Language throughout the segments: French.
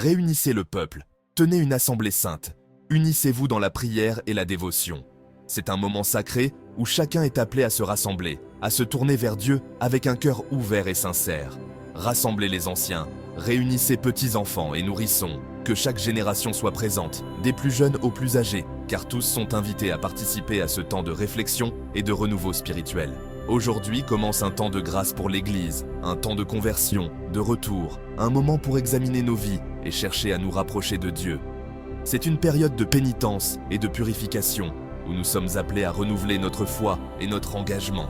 Réunissez le peuple, tenez une assemblée sainte, unissez-vous dans la prière et la dévotion. C'est un moment sacré où chacun est appelé à se rassembler, à se tourner vers Dieu avec un cœur ouvert et sincère. Rassemblez les anciens, réunissez petits-enfants et nourrissons, que chaque génération soit présente, des plus jeunes aux plus âgés, car tous sont invités à participer à ce temps de réflexion et de renouveau spirituel. Aujourd'hui commence un temps de grâce pour l'Église, un temps de conversion, de retour, un moment pour examiner nos vies et chercher à nous rapprocher de Dieu. C'est une période de pénitence et de purification, où nous sommes appelés à renouveler notre foi et notre engagement.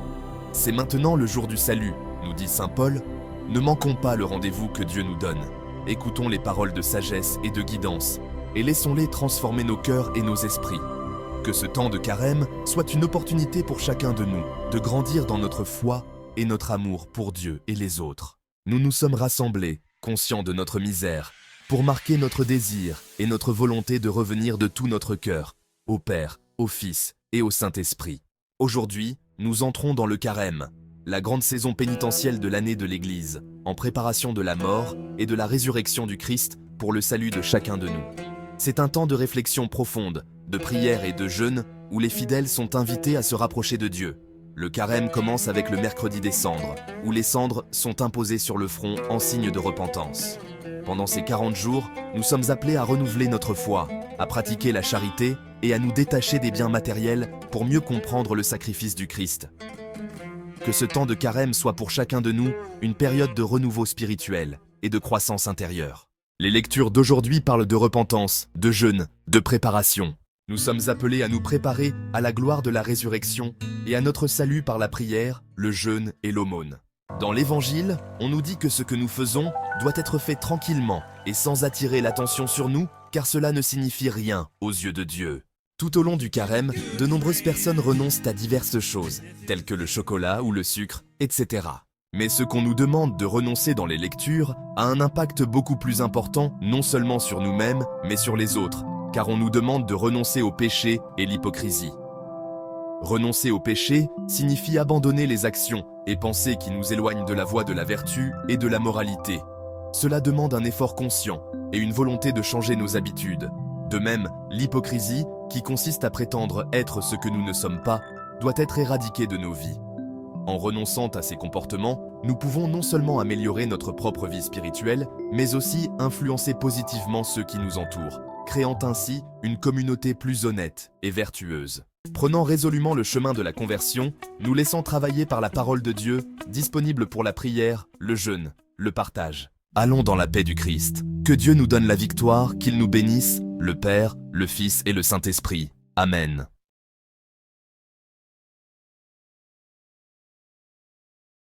C'est maintenant le jour du salut, nous dit saint Paul. Ne manquons pas le rendez-vous que Dieu nous donne. Écoutons les paroles de sagesse et de guidance, et laissons-les transformer nos cœurs et nos esprits. Que ce temps de carême soit une opportunité pour chacun de nous de grandir dans notre foi et notre amour pour Dieu et les autres. Nous nous sommes rassemblés, conscients de notre misère, pour marquer notre désir et notre volonté de revenir de tout notre cœur, au Père, au Fils et au Saint-Esprit. Aujourd'hui, nous entrons dans le carême, la grande saison pénitentielle de l'année de l'Église, en préparation de la mort et de la résurrection du Christ pour le salut de chacun de nous. C'est un temps de réflexion profonde, de prière et de jeûne, où les fidèles sont invités à se rapprocher de Dieu. Le carême commence avec le mercredi des cendres, où les cendres sont imposées sur le front en signe de repentance. Pendant ces 40 jours, nous sommes appelés à renouveler notre foi, à pratiquer la charité et à nous détacher des biens matériels pour mieux comprendre le sacrifice du Christ. Que ce temps de carême soit pour chacun de nous une période de renouveau spirituel et de croissance intérieure. Les lectures d'aujourd'hui parlent de repentance, de jeûne, de préparation. Nous sommes appelés à nous préparer à la gloire de la résurrection et à notre salut par la prière, le jeûne et l'aumône. Dans l'Évangile, on nous dit que ce que nous faisons doit être fait tranquillement et sans attirer l'attention sur nous, car cela ne signifie rien aux yeux de Dieu. Tout au long du carême, de nombreuses personnes renoncent à diverses choses, telles que le chocolat ou le sucre, etc. Mais ce qu'on nous demande de renoncer dans les lectures a un impact beaucoup plus important, non seulement sur nous-mêmes, mais sur les autres, car on nous demande de renoncer au péché et l'hypocrisie. Renoncer au péché signifie abandonner les actions et pensées qui nous éloignent de la voie de la vertu et de la moralité. Cela demande un effort conscient et une volonté de changer nos habitudes. De même, l'hypocrisie, qui consiste à prétendre être ce que nous ne sommes pas, doit être éradiquée de nos vies. En renonçant à ces comportements, nous pouvons non seulement améliorer notre propre vie spirituelle, mais aussi influencer positivement ceux qui nous entourent, créant ainsi une communauté plus honnête et vertueuse. Prenant résolument le chemin de la conversion, nous laissant travailler par la parole de Dieu, disponible pour la prière, le jeûne, le partage. Allons dans la paix du Christ. Que Dieu nous donne la victoire, qu'il nous bénisse, le Père, le Fils et le Saint-Esprit. Amen.